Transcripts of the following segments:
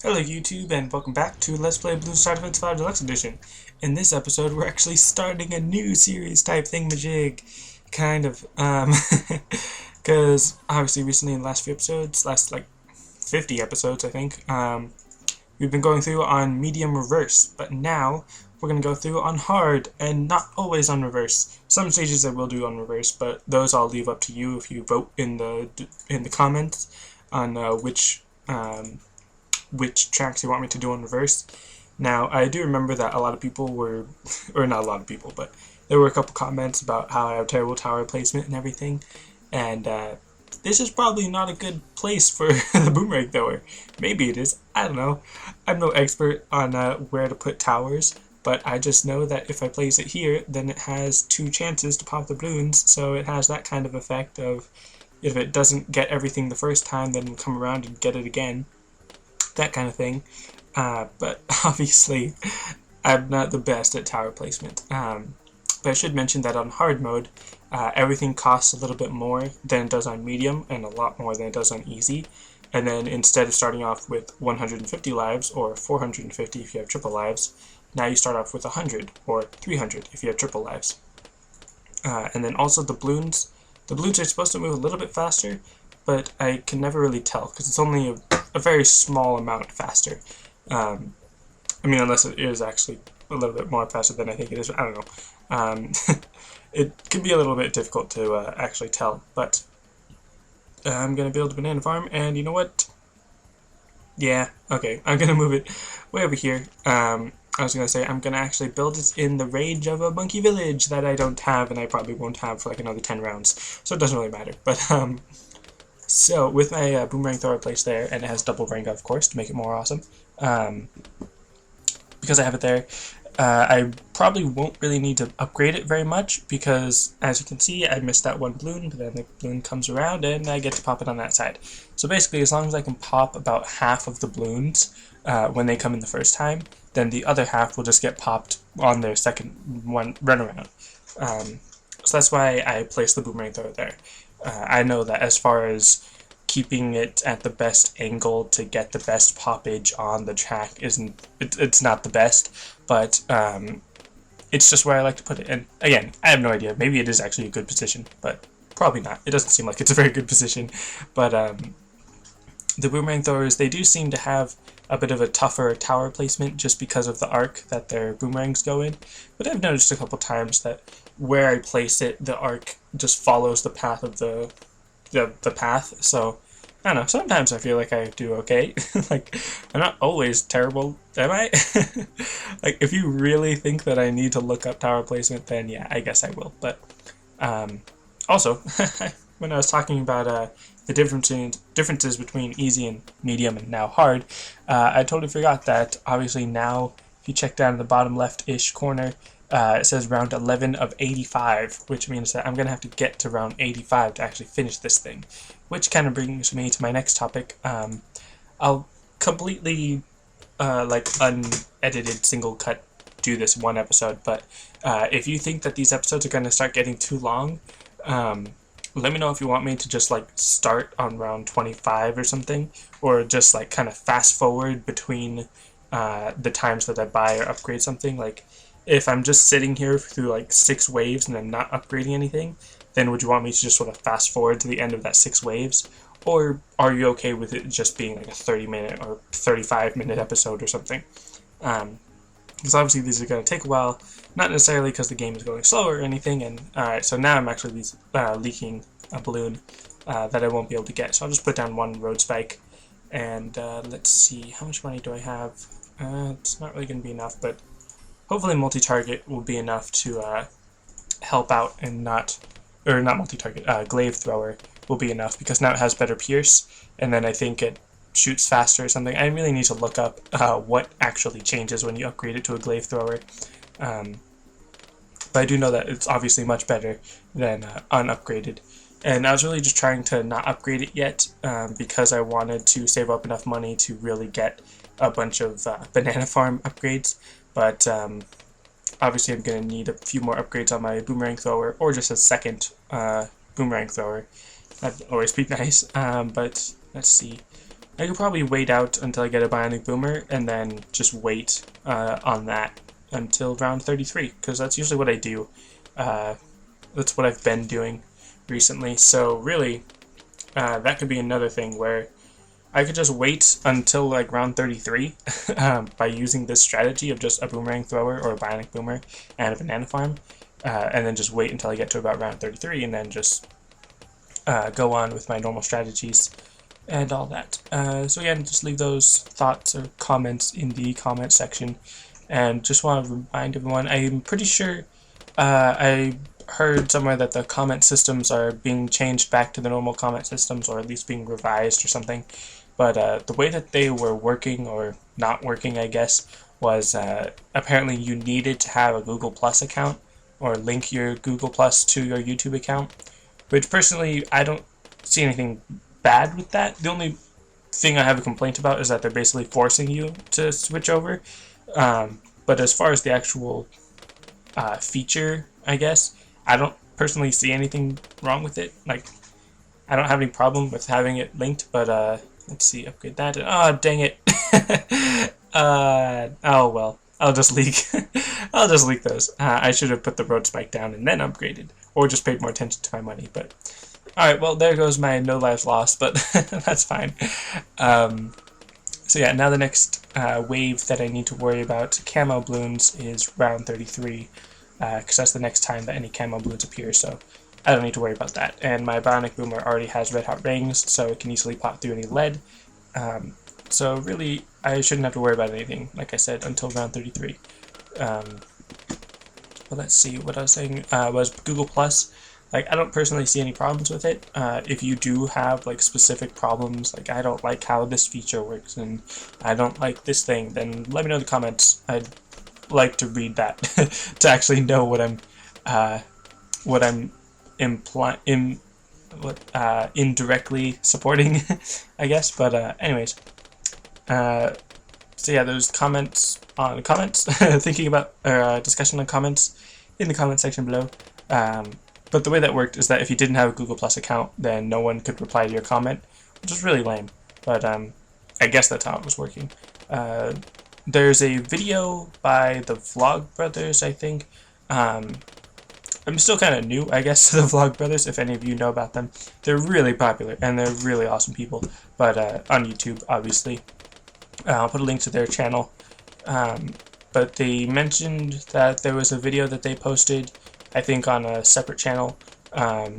Hello YouTube and welcome back to Let's Play Bloons Wiki 5 Deluxe Edition. In this episode we're actually starting a new series type thingamajig. Kind of, because obviously recently in the last few episodes, last like 50 episodes I think, we've been going through on medium reverse, but now we're going to go through on hard and not always on reverse. Some stages I will do on reverse, but those I'll leave up to you if you vote in the comments on which tracks you want me to do on reverse. Now, I do remember that a lot of people were, or not a lot of people, but there were a couple comments about how I have terrible tower placement and everything, and this is probably not a good place for the boomerang thrower. Maybe it is, I don't know. I'm no expert on where to put towers, but I just know that if I place it here, then it has 2 chances to pop the balloons, so it has that kind of effect of if it doesn't get everything the first time, then it'll come around and get it again. That kind of thing, but obviously I'm not the best at tower placement. But I should mention that on hard mode, everything costs a little bit more than it does on medium, and a lot more than it does on easy. And then instead of starting off with 150 lives, or 450 if you have triple lives, now you start off with 100, or 300 if you have triple lives. And then also the balloons. The balloons are supposed to move a little bit faster, but I can never really tell, because it's only a very small amount faster. I mean, unless it is actually a little bit more faster than I think it is. I don't know. It can be a little bit difficult to actually tell, but I'm going to build a banana farm, and you know what? Yeah, okay, I'm going to move it way over here. I was going to say I'm going to actually build it in the range of a monkey village that I don't have, and I probably won't have for like another 10 rounds, so it doesn't really matter. But, so, with my boomerang thrower placed there, and it has double rank of course to make it more awesome, because I have it there, I probably won't really need to upgrade it very much, because as you can see I missed that one balloon, but then the balloon comes around and I get to pop it on that side. So basically as long as I can pop about half of the balloons when they come in the first time, then the other half will just get popped on their second one run around. So that's why I placed the boomerang thrower there. I know that as far as keeping it at the best angle to get the best poppage on the track it's not the best, but it's just where I like to put it. And again, I have no idea. Maybe it is actually a good position, but probably not. It doesn't seem like it's a very good position. But the boomerang throwers, they do seem to have a bit of a tougher tower placement just because of the arc that their boomerangs go in. But I've noticed a couple times that where I place it, the arc just follows the path of the path. So I don't know, sometimes I feel like I do okay. Like, I'm not always terrible, am I? Like, if you really think that I need to look up tower placement, then yeah, I guess I will. But also, when I was talking about the differences between easy and medium and now hard, I totally forgot that obviously now, if you check down in the bottom left-ish corner, it says round 11 of 85, which means that I'm going to have to get to round 85 to actually finish this thing. Which kind of brings me to my next topic. I'll completely, like, unedited, single cut do this one episode, but if you think that these episodes are going to start getting too long, let me know if you want me to just, like, start on round 25 or something, or just, like, kind of fast forward between the times that I buy or upgrade something. Like, if I'm just sitting here through like 6 waves and I'm not upgrading anything, then would you want me to just sort of fast forward to the end of that 6 waves? Or are you okay with it just being like a 30-minute or 35-minute episode or something? Because obviously these are going to take a while, not necessarily because the game is going slower or anything. And alright, so now I'm actually leaking a balloon that I won't be able to get. So I'll just put down 1 road spike. And let's see, how much money do I have? It's not really going to be enough, but hopefully multi-target will be enough to help out, and not multi-target, Glaive thrower will be enough, because now it has better pierce, and then I think it shoots faster or something. I really need to look up what actually changes when you upgrade it to a Glaive thrower. But I do know that it's obviously much better than unupgraded. And I was really just trying to not upgrade it yet, because I wanted to save up enough money to really get a bunch of banana farm upgrades. But obviously I'm going to need a few more upgrades on my boomerang thrower, or just a second boomerang thrower. That'd always be nice. But let's see. I could probably wait out until I get a Bionic Boomer and then just wait on that until round 33, because that's usually what I do. That's what I've been doing recently. So really, that could be another thing where I could just wait until like round 33 by using this strategy of just a Boomerang Thrower or a Bionic Boomer and a Banana Farm, and then just wait until I get to about round 33 and then just go on with my normal strategies and all that. So again, just leave those thoughts or comments in the comment section. And just want to remind everyone, I'm pretty sure I heard somewhere that the comment systems are being changed back to the normal comment systems, or at least being revised or something. But the way that they were working, or not working, I guess, was apparently you needed to have a Google Plus account or link your Google Plus to your YouTube account, which personally I don't see anything bad with that. The only thing I have a complaint about is that they're basically forcing you to switch over. But as far as the actual feature, I guess, I don't personally see anything wrong with it. Like, I don't have any problem with having it linked, but let's see, upgrade that. Oh, dang it. Oh well, I'll just leak. I'll just leak those. I should have put the road spike down and then upgraded, or just paid more attention to my money. But alright, well, there goes my no lives lost, but that's fine. So yeah, now the next wave that I need to worry about camo balloons is round 33, because that's the next time that any camo balloons appear, so I don't need to worry about that. And my Bionic Boomer already has red hot rings, so it can easily pop through any lead. So really, I shouldn't have to worry about anything, like I said, until round 33. Well, let's see, what I was saying was Google Plus. Like, I don't personally see any problems with it. If you do have, like, specific problems, like, I don't like how this feature works, and I don't like this thing, then let me know in the comments. I'd like to read that to actually know what I'm indirectly supporting, I guess. But anyways, so yeah, there's comments on comments, thinking about discussion on comments in the comment section below. But the way that worked is that if you didn't have a Google Plus account, then no one could reply to your comment, which is really lame. But I guess that's how it was working. There's a video by the Vlog Brothers, I think. I'm still kind of new, I guess, to the Vlog Brothers, if any of you know about them. They're really popular, and they're really awesome people, but on YouTube, obviously. I'll put a link to their channel. But they mentioned that there was a video that they posted, I think on a separate channel,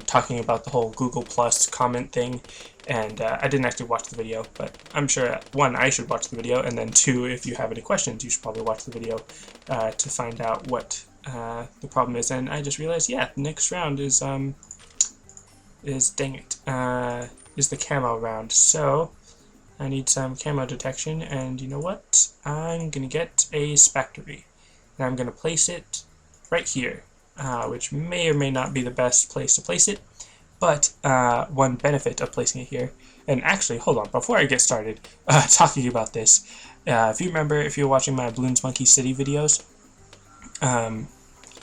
talking about the whole Google Plus comment thing, and I didn't actually watch the video, but I'm sure, one, I should watch the video, and then two, if you have any questions, you should probably watch the video to find out what the problem is. And I just realized, yeah, next round is dang it, is the camo round, so I need some camo detection, and you know what? I'm gonna get a Spectory, and I'm gonna place it right here, which may or may not be the best place to place it, but one benefit of placing it here, and actually, hold on, before I get started talking about this, if you remember, if you're watching my Bloons Monkey City videos,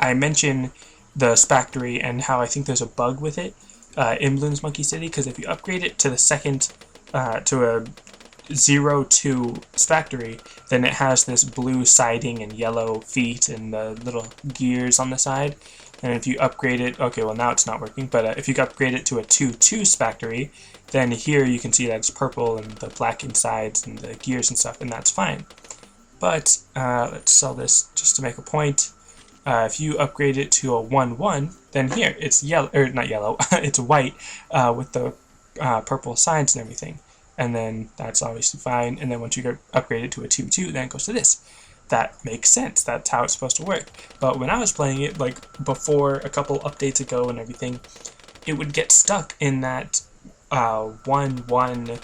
I mentioned the Spectory and how I think there's a bug with it in Bloons Monkey City, because if you upgrade it to the second, to a 0-2 Spectory, then it has this blue siding and yellow feet and the little gears on the side. And if you upgrade it, okay, well now it's not working, but if you upgrade it to a 2-2 Spectory, then here you can see that it's purple and the black insides and the gears and stuff, and that's fine. But let's sell this just to make a point. If you upgrade it to a 1-1, then here it's yellow, or not yellow, it's white with the purple sides and everything. And then that's obviously fine. And then once you upgrade it to a 2-2, then it goes to this. That makes sense. That's how it's supposed to work. But when I was playing it, like before a couple updates ago and everything, it would get stuck in that 1-1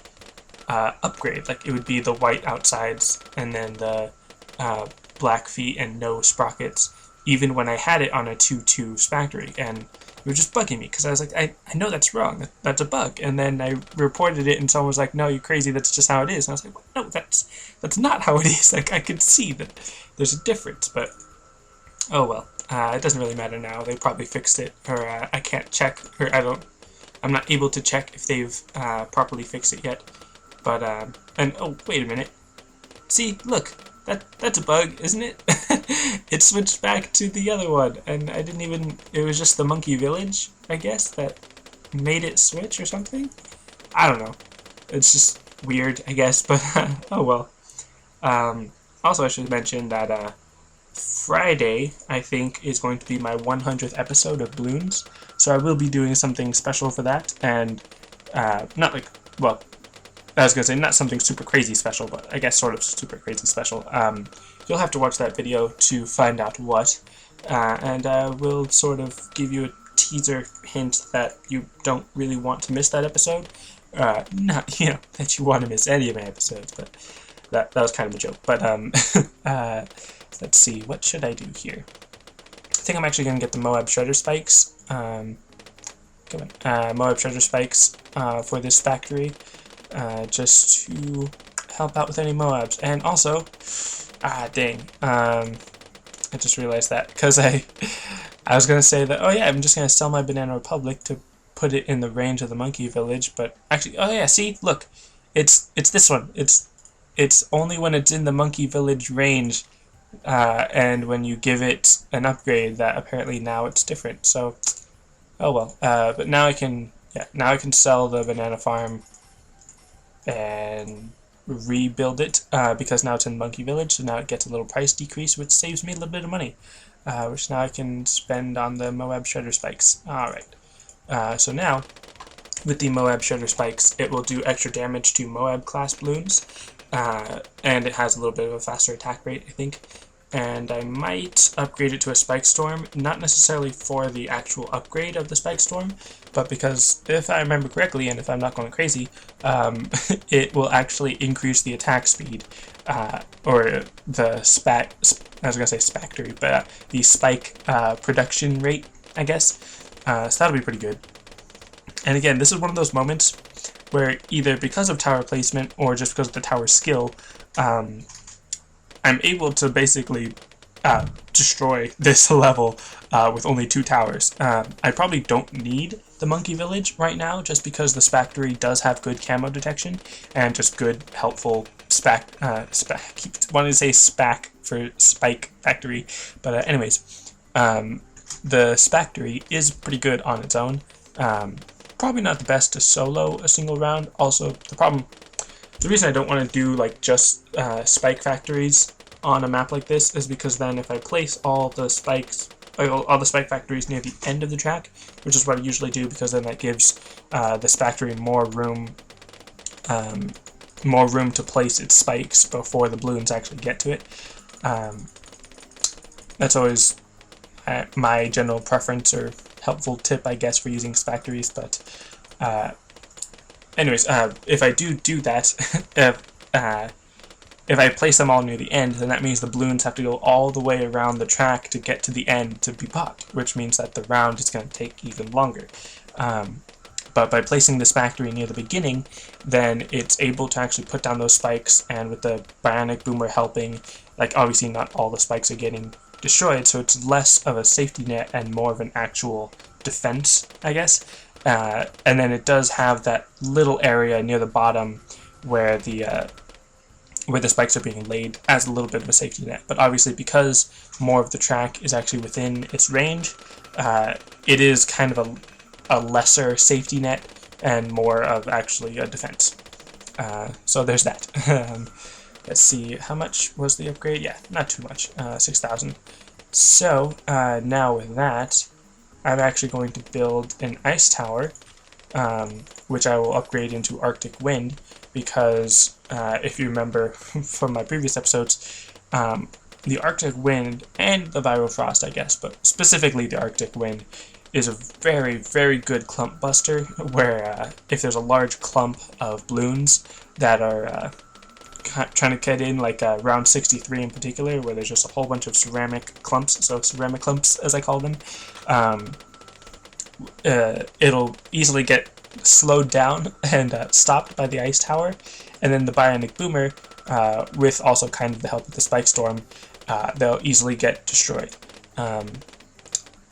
upgrade. Like it would be the white outsides and then the black feet and no sprockets, even when I had it on a 2-2 Spectory, and it was just bugging me, because I was like, I know that's wrong, that's a bug, and then I reported it, and someone was like, no, you're crazy, that's just how it is, and I was like, well, no, that's not how it is. Like, I could see that there's a difference, but, oh well, it doesn't really matter now. They probably fixed it, or I can't check, or I'm not able to check if they've properly fixed it yet, But and oh, wait a minute. See, look, that's a bug, isn't it? It switched back to the other one, and I didn't even. It was just the monkey village, I guess, that made it switch or something. I don't know. It's just weird, I guess, but oh well. Also, I should mention that Friday, I think, is going to be my 100th episode of Bloons, so I will be doing something special for that, and not like, well, I was going to say not something super crazy special, but I guess sort of super crazy special. You'll have to watch that video to find out what, and we'll sort of give you a teaser hint that you don't really want to miss that episode. Not, you know, that you want to miss any of my episodes, but that was kind of a joke. But let's see, what should I do here? I think I'm actually going to get the Moab Shredder Spikes. Moab Shredder Spikes for this factory, just to help out with any Moabs. And also, dang, I just realized that, because I was going to say that, oh yeah, I'm just going to sell my Banana Republic to put it in the range of the Monkey Village, but actually, oh yeah, see, look, it's this one. It's only when it's in the Monkey Village range, and when you give it an upgrade that apparently now it's different. So, oh well. But now I can sell the banana farm and rebuild it, because now it's in Monkey Village, so now it gets a little price decrease, which saves me a little bit of money, which now I can spend on the Moab Shredder Spikes. Alright. So now, with the Moab Shredder Spikes, it will do extra damage to Moab class balloons, and it has a little bit of a faster attack rate, I think. And I might upgrade it to a Spike Storm, not necessarily for the actual upgrade of the Spike Storm, but because, if I remember correctly, and if I'm not going crazy, it will actually increase the attack speed, or the the spike production rate, I guess. So that'll be pretty good. And again, this is one of those moments where either because of tower placement or just because of the tower skill, I'm able to basically destroy this level with only 2 towers. I probably don't need the Monkey Village right now, just because the Factory does have good camo detection and just good, helpful I keep wanting to say SPAC for Spike Factory, but anyways, the Factory is pretty good on its own. Probably not the best to solo a single round. Also, the reason I don't want to do like just spike factories on a map like this is because then if I place all the spike factories near the end of the track, which is what I usually do, because then that gives this factory more room to place its spikes before the balloons actually get to it. That's always my general preference or helpful tip, I guess, for using factories. But anyways, if I do that, if I place them all near the end, then that means the balloons have to go all the way around the track to get to the end to be popped, which means that the round is going to take even longer. But by placing this factory near the beginning, then it's able to actually put down those spikes, and with the Bionic Boomer helping, like obviously not all the spikes are getting destroyed, so it's less of a safety net and more of an actual defense, I guess. And then it does have that little area near the bottom where the spikes are being laid as a little bit of a safety net. But obviously, because more of the track is actually within its range, it is kind of a lesser safety net and more of actually a defense. So there's that. Let's see, how much was the upgrade? Yeah, not too much, 6,000. So now with that, I'm actually going to build an ice tower, which I will upgrade into Arctic Wind, because if you remember from my previous episodes, the Arctic Wind and the Viral Frost, I guess, but specifically the Arctic Wind, is a very, very good clump buster, where if there's a large clump of balloons that are trying to get in, like round 63 in particular, where there's just a whole bunch of ceramic clumps, so ceramic clumps as I call them, it'll easily get slowed down and stopped by the ice tower, and then the Bionic Boomer, with also kind of the help of the Spike Storm, they'll easily get destroyed.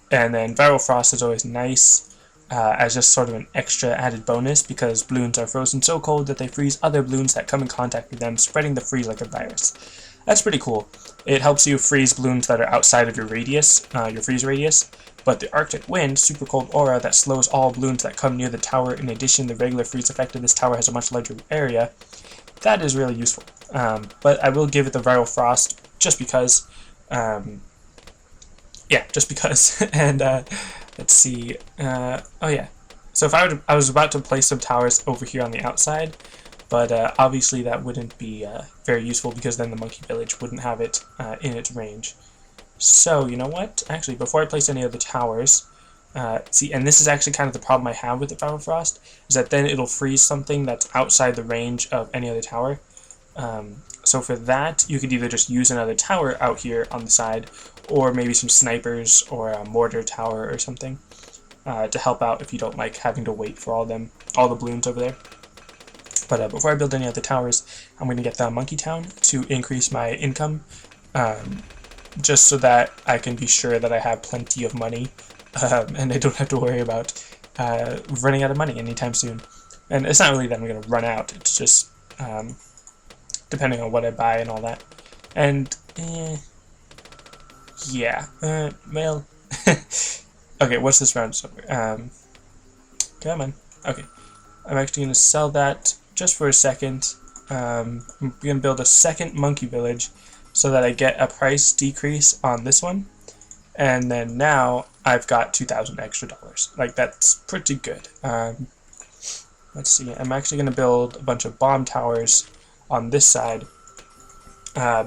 And then Viral Frost is always nice, as just sort of an extra added bonus, because balloons are frozen so cold that they freeze other balloons that come in contact with them, spreading the freeze like a virus. That's pretty cool. It helps you freeze balloons that are outside of your radius, your freeze radius, but the Arctic Wind, super cold aura that slows all balloons that come near the tower. In addition, the regular freeze effect of this tower has a much larger area. That is really useful. But I will give it the Viral Frost just because. Yeah, just because. And let's see. Oh yeah. So if I was about to place some towers over here on the outside, but obviously that wouldn't be very useful, because then the monkey village wouldn't have it in its range. So you know what? Actually, before I place any of the towers, see, and this is actually kind of the problem I have with the Viral Frost, is that then it'll freeze something that's outside the range of any other tower. So for that, you could either just use another tower out here on the side, or maybe some snipers or a mortar tower or something to help out if you don't like having to wait for all the balloons over there. But before I build any other towers, I'm going to get the Monkey Town to increase my income, just so that I can be sure that I have plenty of money, and I don't have to worry about running out of money anytime soon. And it's not really that I'm going to run out, it's just depending on what I buy and all that. And yeah, well, okay, what's this round? Come on. Okay, I'm actually going to sell that just for a second. I'm going to build a second monkey village so that I get a price decrease on this one. And then now I've got $2,000 extra dollars. Like, that's pretty good. Let's see, I'm actually going to build a bunch of bomb towers on this side,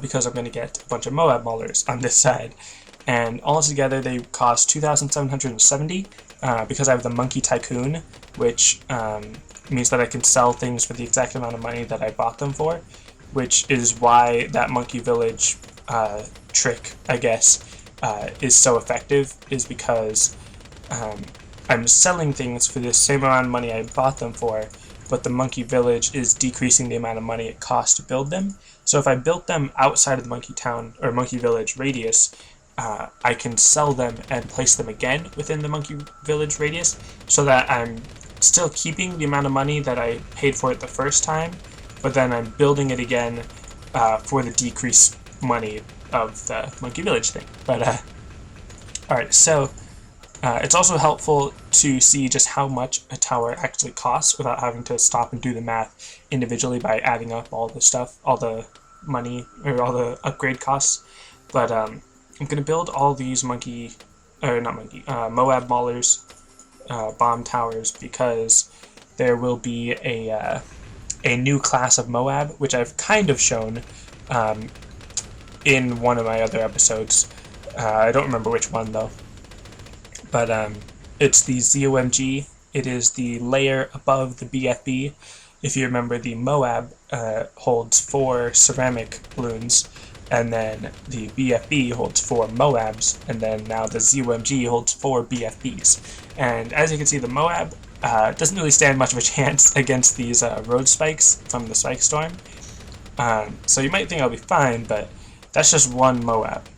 because I'm going to get a bunch of Moab Maulers on this side. And all together they cost 2,770, because I have the Monkey Tycoon, which means that I can sell things for the exact amount of money that I bought them for, which is why that Monkey Village trick, I guess, is so effective, is because I'm selling things for the same amount of money I bought them for, but the Monkey Village is decreasing the amount of money it costs to build them. So if I built them outside of the Monkey Town or Monkey Village radius, I can sell them and place them again within the Monkey Village radius, so that I'm still keeping the amount of money that I paid for it the first time, but then I'm building it again for the decreased money of the Monkey Village thing. But alright, so it's also helpful to see just how much a tower actually costs without having to stop and do the math individually by adding up all the stuff, all the money, or all the upgrade costs. But I'm going to build all these Moab Maulers, bomb towers, because there will be a new class of Moab, which I've kind of shown in one of my other episodes. I don't remember which one though. But it's the ZOMG. It is the layer above the BFB. If you remember, the Moab holds 4 ceramic balloons, and then the BFB holds 4 Moabs, and then now the ZOMG holds 4 BFBs. And as you can see, the Moab doesn't really stand much of a chance against these road spikes from the Spike Storm. So you might think I'll be fine, but that's just one Moab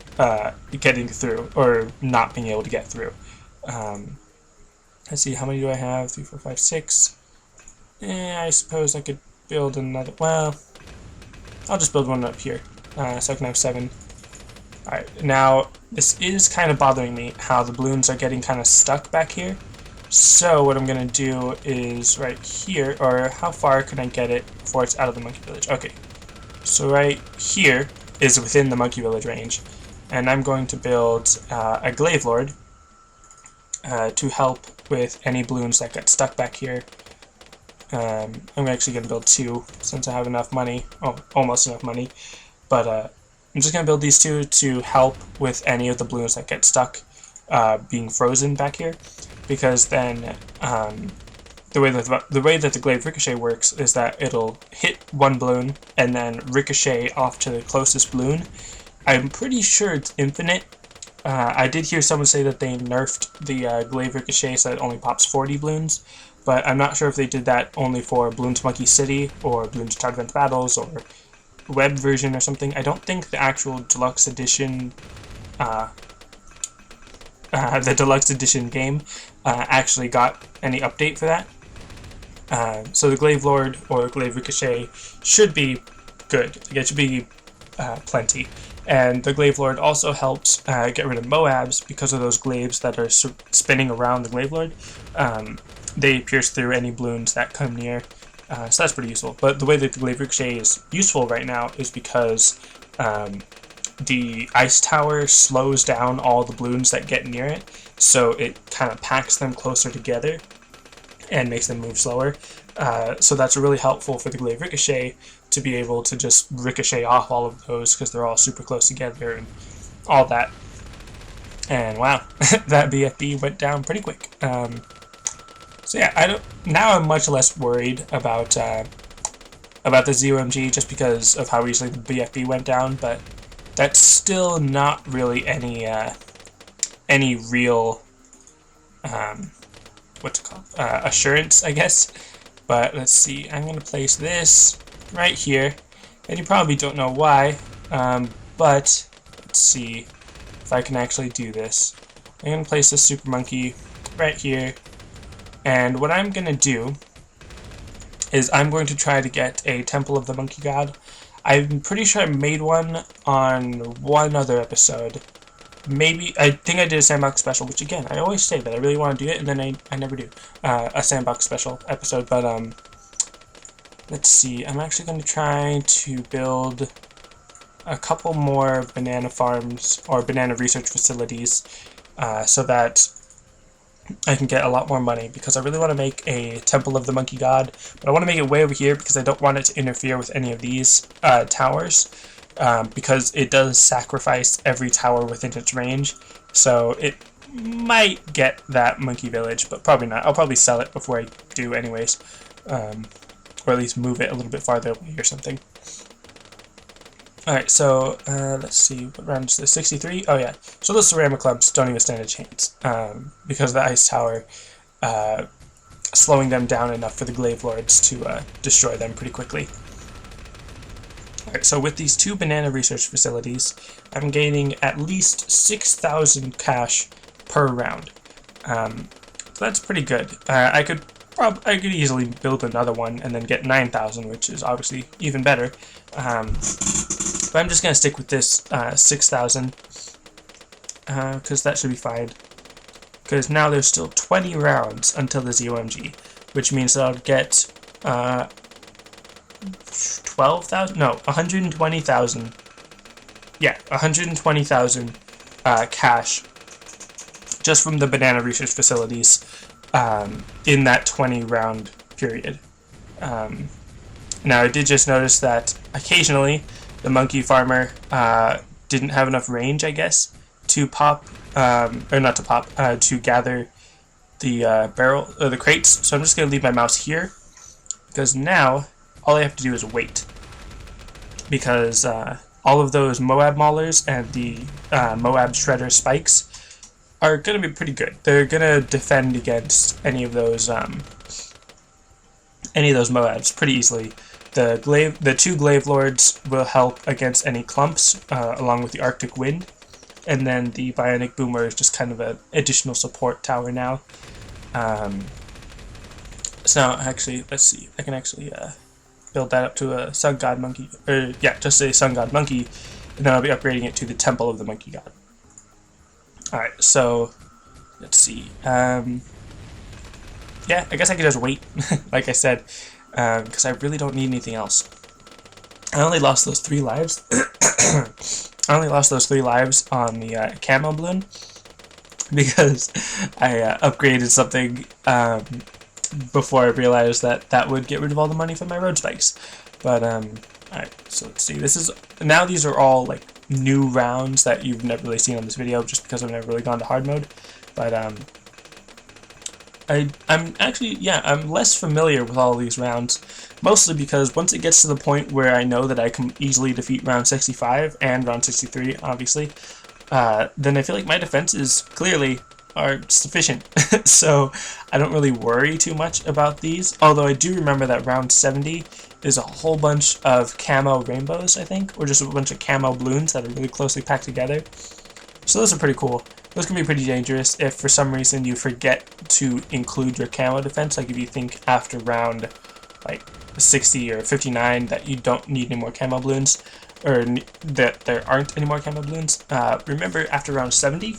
getting through, or not being able to get through. Let's see, how many do I have? 3, 4, 5, 6. I suppose I could build another. Well, I'll just build one up here, so I can have 7. Alright, now this is kind of bothering me how the balloons are getting kind of stuck back here. So what I'm going to do is right here, or how far can I get it before it's out of the Monkey Village? Okay, so right here is within the Monkey Village range, and I'm going to build a Glaive Lord to help with any balloons that get stuck back here. I'm actually going to build 2 since I have enough money, almost enough money, but I'm just going to build these 2 to help with any of the balloons that get stuck being frozen back here, because then the way that the Glaive Ricochet works is that it'll hit one balloon and then ricochet off to the closest balloon. I'm pretty sure it's infinite. I did hear someone say that they nerfed the Glaive Ricochet so that it only pops 40 balloons, but I'm not sure if they did that only for Bloons Monkey City or Bloons Tug Event Battles or web version or something. I don't think the actual deluxe edition game actually got any update for that. So the Glaive Lord or Glaive Ricochet should be good. It should be plenty. And the Glaive Lord also helps get rid of Moabs because of those glaives that are spinning around the Glaive Lord. They pierce through any balloons that come near. So that's pretty useful. But the way that the Glaive Ricochet is useful right now is because the ice tower slows down all the balloons that get near it, so it kind of packs them closer together and makes them move slower. So that's really helpful for the Glaive Ricochet to be able to just ricochet off all of those because they're all super close together and all that. And wow, that BFB went down pretty quick. So yeah, now I'm much less worried about the ZOMG just because of how easily the BFB went down, but that's still not really any real assurance, I guess. But let's see, I'm gonna place this right here, and you probably don't know why, but let's see if I can actually do this. I'm gonna place this super monkey right here, and what I'm gonna do is I'm going to try to get a Temple of the Monkey God. I'm pretty sure I made one on one other episode. Maybe, I think I did a sandbox special, which again, I always say that I really want to do it, and then I never do. A sandbox special episode, but let's see, I'm actually going to try to build a couple more banana farms, or banana research facilities, so that I can get a lot more money, because I really want to make a Temple of the Monkey God, but I want to make it way over here because I don't want it to interfere with any of these towers, because it does sacrifice every tower within its range, so it might get that monkey village, but probably not. I'll probably sell it before I do anyways, or at least move it a little bit farther away or something. Alright, so let's see, what round is this? 63? Oh yeah, so those ceramic clumps don't even stand a chance, because of the ice tower slowing them down enough for the Glaive Lords to destroy them pretty quickly. Alright, so with these two banana research facilities, I'm gaining at least 6,000 cash per round. So that's pretty good. I could easily build another one and then get 9,000, which is obviously even better. But I'm just going to stick with this 6,000, because that should be fine. Because now there's still 20 rounds until the ZOMG, which means that I'll get 12,000? No, 120,000. Yeah, 120,000 cash just from the banana research facilities in that 20 round period. Now I did just notice that occasionally the monkey farmer didn't have enough range, I guess, to pop, or not to pop, to gather the the crates. So I'm just going to leave my mouse here, because now all I have to do is wait. Because all of those Moab Maulers and the Moab Shredder Spikes are going to be pretty good. They're going to defend against any of those Moabs pretty easily. The two Glaive Lords will help against any clumps, along with the Arctic Wind, and then the Bionic Boomer is just kind of an additional support tower now. So now, actually, let's see, I can actually build that up to a Sun God Monkey, or yeah, just a Sun God Monkey, and then I'll be upgrading it to the Temple of the Monkey God. Alright, so, let's see, yeah, I guess I could just wait, like I said, because I really don't need anything else. I only lost those 3 lives. I only lost those 3 lives on the camo balloon because I upgraded something before I realized that that would get rid of all the money from my road spikes. But alright, so let's see. Now these are all like new rounds that you've never really seen on this video, just because I've never really gone to hard mode. But I'm actually, yeah, I'm less familiar with all these rounds, mostly because once it gets to the point where I know that I can easily defeat round 65 and round 63, obviously, then I feel like my defenses clearly are sufficient. So I don't really worry too much about these, although I do remember that round 70 is a whole bunch of camo rainbows, I think, or just a bunch of camo balloons that are really closely packed together. So those are pretty cool. those can be pretty dangerous if for some reason you forget to include your camo defense. Like if you think after round like 60 or 59 that you don't need any more camo balloons, or that there aren't any more camo balloons. Remember, after round 70,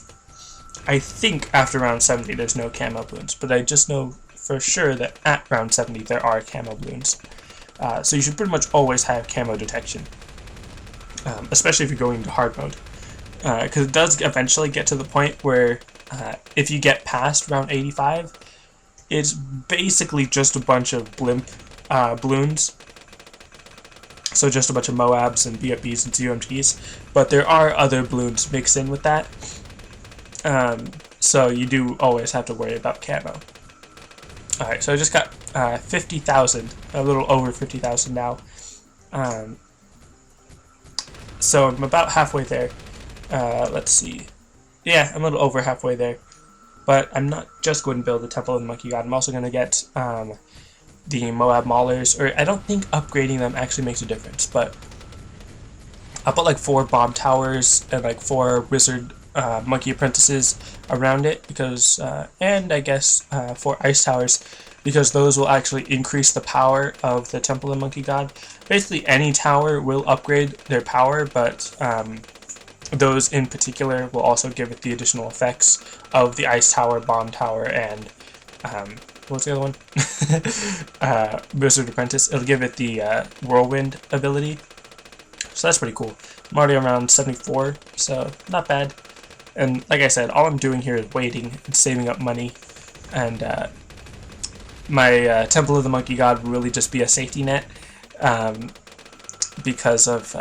I think after round 70 there's no camo balloons, but I just know for sure that at round 70 there are camo balloons. So you should pretty much always have camo detection, especially if you're going into hard mode, because it does eventually get to the point where if you get past round 85, it's basically just a bunch of blimp balloons. So just a bunch of Moabs and BFBs and ZOMGs, but there are other balloons mixed in with that. So you do always have to worry about camo. Alright, so I just got 50,000, a little over 50,000 now. So I'm about halfway there. Let's see. Yeah, I'm a little over halfway there. But I'm not just going to build the Temple of the Monkey God. I'm also going to get the Moab Maulers, or I don't think upgrading them actually makes a difference, but I'll put like 4 bomb towers and like 4 wizard monkey apprentices around it, because and I guess 4 ice towers, because those will actually increase the power of the Temple of the Monkey God. Basically any tower will upgrade their power, but those in particular will also give it the additional effects of the ice tower, bomb tower, and what's the other one? Wizard Apprentice. It'll give it the whirlwind ability. So that's pretty cool. I'm already around 74, so not bad. And like I said, all I'm doing here is waiting and saving up money. And my Temple of the Monkey God will really just be a safety net, because of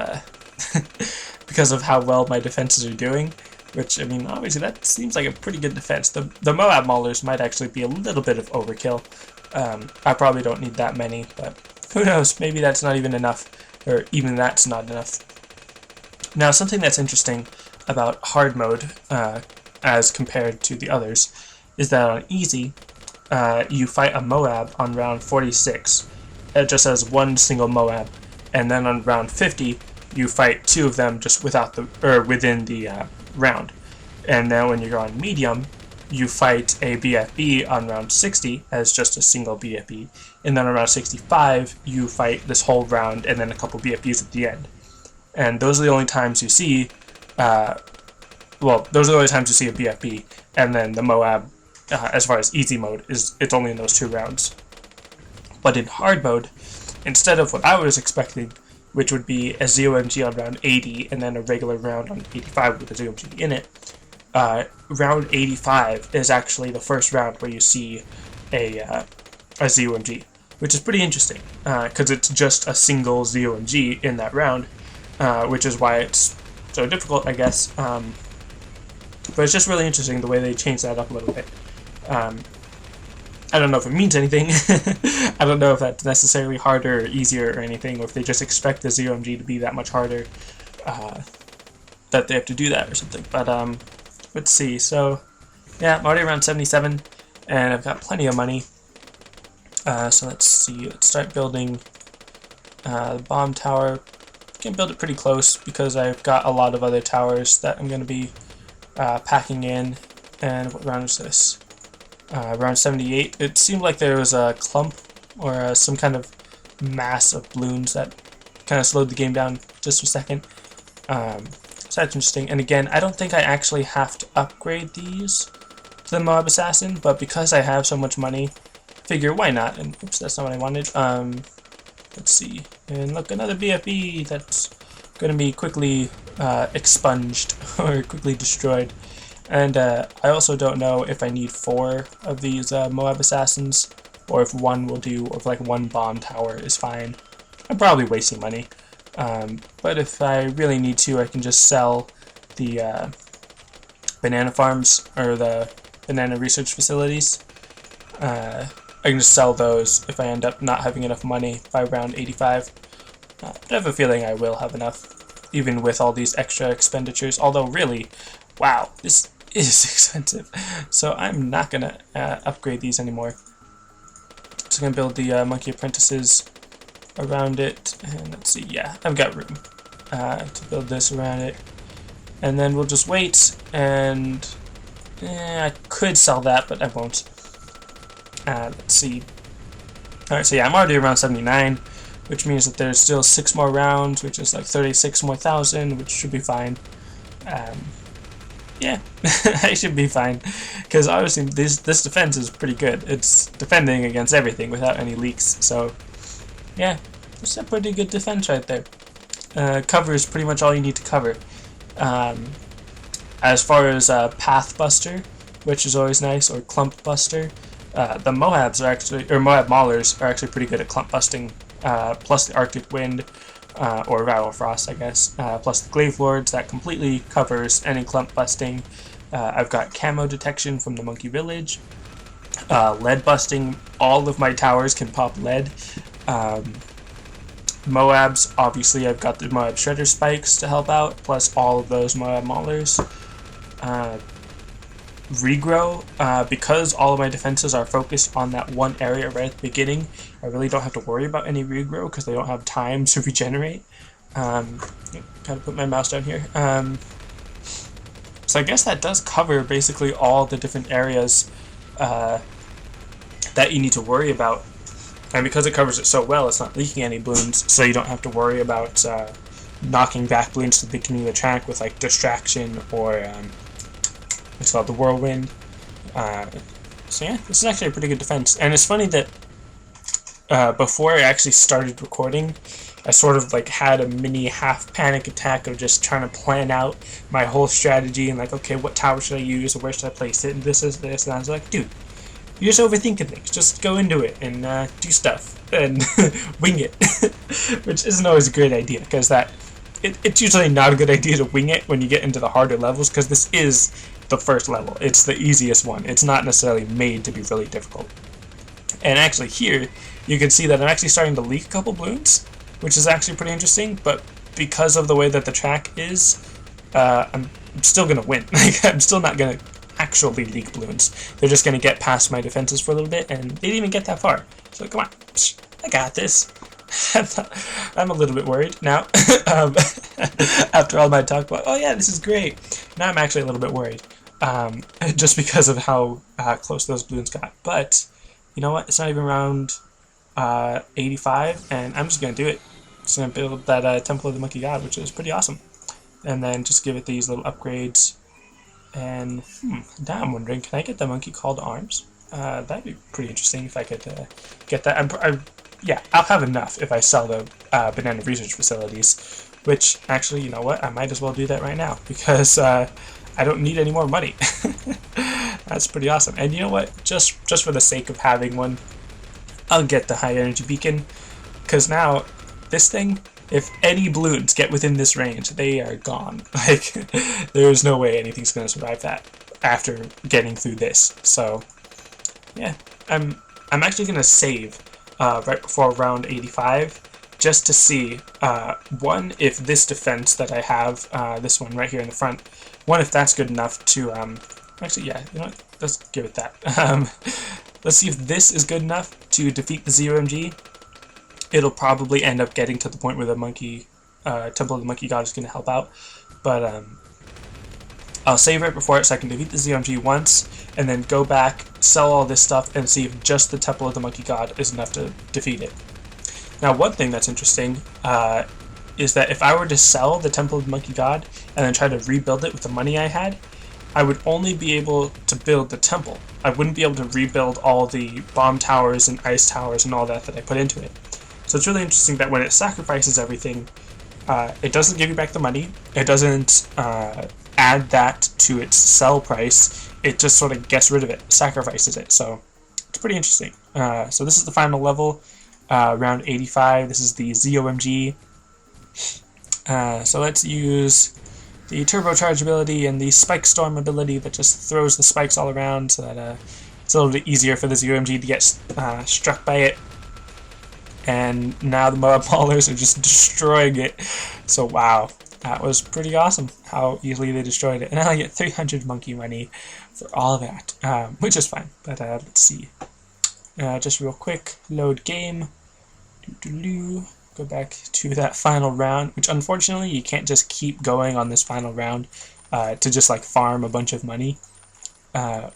because of how well my defenses are doing. Which, I mean, obviously that seems like a pretty good defense. The Moab Maulers might actually be a little bit of overkill. I probably don't need that many, but who knows? Maybe that's not even enough, or even that's not enough. Now, something that's interesting about hard mode, as compared to the others, is that on easy, you fight a Moab on round 46. It just has one single Moab, and then on round 50, you fight 2 of them just within the round. And then when you're on medium, you fight a BFB on round 60 as just a single BFB, and then on round 65 you fight this whole round and then a couple BFBs at the end. And those are the only times you see those are the only times you see a BFB, and then the Moab, as far as easy mode, it's only in those 2 rounds. But in hard mode, instead of what I was expecting, which would be a ZOMG on round 80 and then a regular round on 85 with a ZOMG in it, round 85 is actually the first round where you see a ZOMG, which is pretty interesting, because it's just a single ZOMG in that round, which is why it's so difficult, I guess. But it's just really interesting the way they changed that up a little bit. I don't know if it means anything. I don't know if that's necessarily harder or easier or anything, or if they just expect the ZOMG to be that much harder, that they have to do that or something. But let's see. So yeah, I'm already around 77, and I've got plenty of money. So let's see. Let's start building the bomb tower. I can build it pretty close because I've got a lot of other towers that I'm going to be packing in. And what round is this? Around 78. It seemed like there was a clump or some kind of mass of balloons that kind of slowed the game down just a second. So that's interesting. And again, I don't think I actually have to upgrade these to the Moab Assassin, but because I have so much money, figure why not? And oops, that's not what I wanted. Let's see. And look, another BFB that's going to be quickly expunged or quickly destroyed. And I also don't know if I need 4 of these Moab Assassins, or if 1 will do, or if like 1 bomb tower is fine. I'm probably wasting money. But if I really need to, I can just sell the banana farms, or the banana research facilities. I can just sell those if I end up not having enough money by round 85. But I have a feeling I will have enough, even with all these extra expenditures. Although really, wow, this is expensive. So I'm not going to upgrade these anymore. So I'm going to build the monkey apprentices around it. And let's see, yeah, I've got room to build this around it. And then we'll just wait and I could sell that, but I won't. Let's see. Alright, so yeah, I'm already around 79, which means that there's still 6 more rounds, which is like 36 more thousand, which should be fine. Yeah, I should be fine, because obviously this defense is pretty good. It's defending against everything without any leaks, so yeah, it's a pretty good defense right there. Cover is pretty much all you need to cover. As far as Path Buster, which is always nice, or Clump Buster, the Moabs are actually, or Moab Maulers are actually pretty good at clump busting, plus the Arctic Wind, or Rattle Frost, I guess, plus the Glaive Lords, that completely covers any clump busting. I've got Camo Detection from the Monkey Village, lead busting, all of my towers can pop lead. Moabs, obviously I've got the Moab Shredder Spikes to help out, plus all of those Moab Maulers. Regrow, because all of my defenses are focused on that one area right at the beginning, I really don't have to worry about any regrow because they don't have time to regenerate. Gotta put my mouse down here. So I guess that does cover basically all the different areas that you need to worry about. And because it covers it so well, it's not leaking any balloons, so you don't have to worry about knocking back balloons to the beginning of the track with like Distraction or it's called the Whirlwind. So yeah, this is actually a pretty good defense. And it's funny that before I actually started recording, I sort of like had a mini half panic attack of just trying to plan out my whole strategy and like, okay, what tower should I use or where should I place it, and this is this, and I was like, dude, you're just overthinking things. Just go into it and do stuff and wing it, which isn't always a great idea because it's usually not a good idea to wing it when you get into the harder levels, because this is the first level. It's the easiest one. It's not necessarily made to be really difficult. And actually here, you can see that I'm actually starting to leak a couple balloons, which is actually pretty interesting, but because of the way that the track is, I'm still going to win. Like, I'm still not going to actually leak balloons. They're just going to get past my defenses for a little bit, and they didn't even get that far. So come on, I got this. I'm a little bit worried now. After all my talk about, oh yeah, this is great. Now I'm actually a little bit worried, just because of how close those balloons got. But you know what? It's not even round 85, and I'm just gonna do it. Just gonna build that Temple of the Monkey God, which is pretty awesome, and then just give it these little upgrades. And now I'm wondering, can I get the monkey called Arms? That'd be pretty interesting if I could get that. Yeah, I'll have enough if I sell the banana research facilities, which actually, you know what, I might as well do that right now because I don't need any more money. That's pretty awesome. And you know what, just for the sake of having one, I'll get the high energy beacon, because now this thing, if any balloons get within this range, they are gone. Like, there's no way anything's going to survive that after getting through this. So yeah, I'm actually going to save right before round 85, just to see, one, if this defense that I have, this one right here in the front, one, if that's good enough to, actually, yeah, you know what, let's give it that. Let's see if this is good enough to defeat the ZOMG. It'll probably end up getting to the point where the monkey, Temple of the Monkey God is going to help out, but I'll save right before it so I can defeat the ZOMG once, and then go back, sell all this stuff, and see if just the Temple of the Monkey God is enough to defeat it. Now, one thing that's interesting is that if I were to sell the Temple of the Monkey God and then try to rebuild it with the money I had, I would only be able to build the temple. I wouldn't be able to rebuild all the bomb towers and ice towers and all that I put into it. So it's really interesting that when it sacrifices everything, it doesn't give you back the money, it doesn't add that to its sell price, it just sort of gets rid of it, sacrifices it, so it's pretty interesting. So this is the final level, round 85, this is the ZOMG. So let's use the turbocharge ability and the spike storm ability that just throws the spikes all around so that it's a little bit easier for the ZOMG to get struck by it. And now the Moab Maulers are just destroying it. So wow, that was pretty awesome how easily they destroyed it. And now I get 300 monkey money for all of that, which is fine. But let's see. Just real quick, load game. Go back to that final round, which unfortunately you can't just keep going on this final round to just like farm a bunch of money.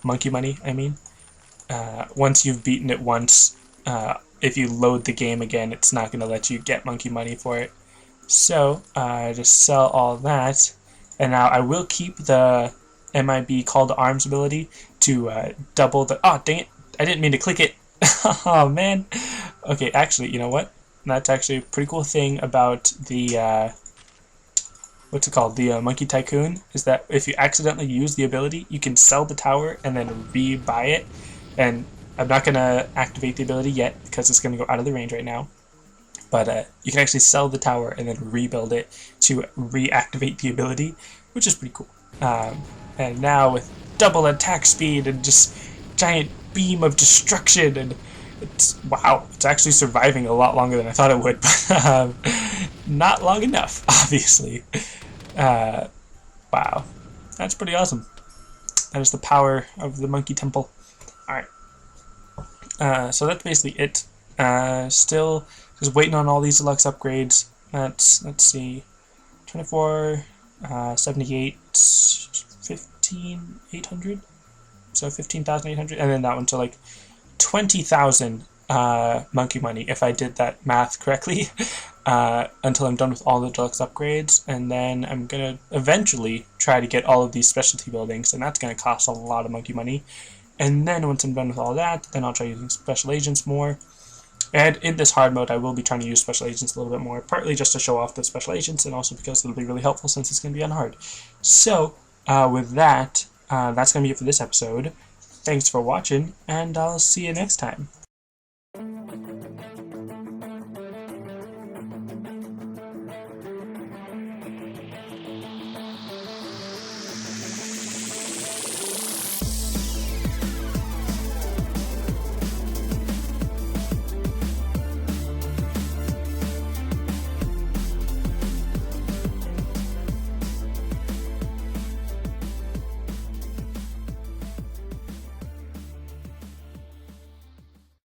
monkey money, I mean. Once you've beaten it once, if you load the game again, it's not going to let you get monkey money for it. So, just sell all that. And now I will keep the MIB Call to Arms ability to double the... Oh, dang it! I didn't mean to click it! Oh, man! Okay, actually, you know what? That's actually a pretty cool thing about the... what's it called? The Monkey Tycoon, is that if you accidentally use the ability, you can sell the tower and then re-buy it. And I'm not going to activate the ability yet because it's going to go out of the range right now. But you can actually sell the tower and then rebuild it to reactivate the ability, which is pretty cool. And now with double attack speed and just giant beam of destruction, and wow, it's actually surviving a lot longer than I thought it would, but not long enough, obviously. Wow, that's pretty awesome. That is the power of the Monkey Temple. Alright, so that's basically it. Still just waiting on all these deluxe upgrades. Let's see, 24, 78, 15,800, so 15,800, and then that one to like 20,000 monkey money if I did that math correctly. Until I'm done with all the deluxe upgrades, and then I'm gonna eventually try to get all of these specialty buildings, and that's gonna cost a lot of monkey money. And then once I'm done with all that, then I'll try using special agents more. And in this hard mode, I will be trying to use special agents a little bit more, partly just to show off the special agents, and also because it'll be really helpful since it's going to be on hard. So, with that, that's going to be it for this episode. Thanks for watching, and I'll see you next time.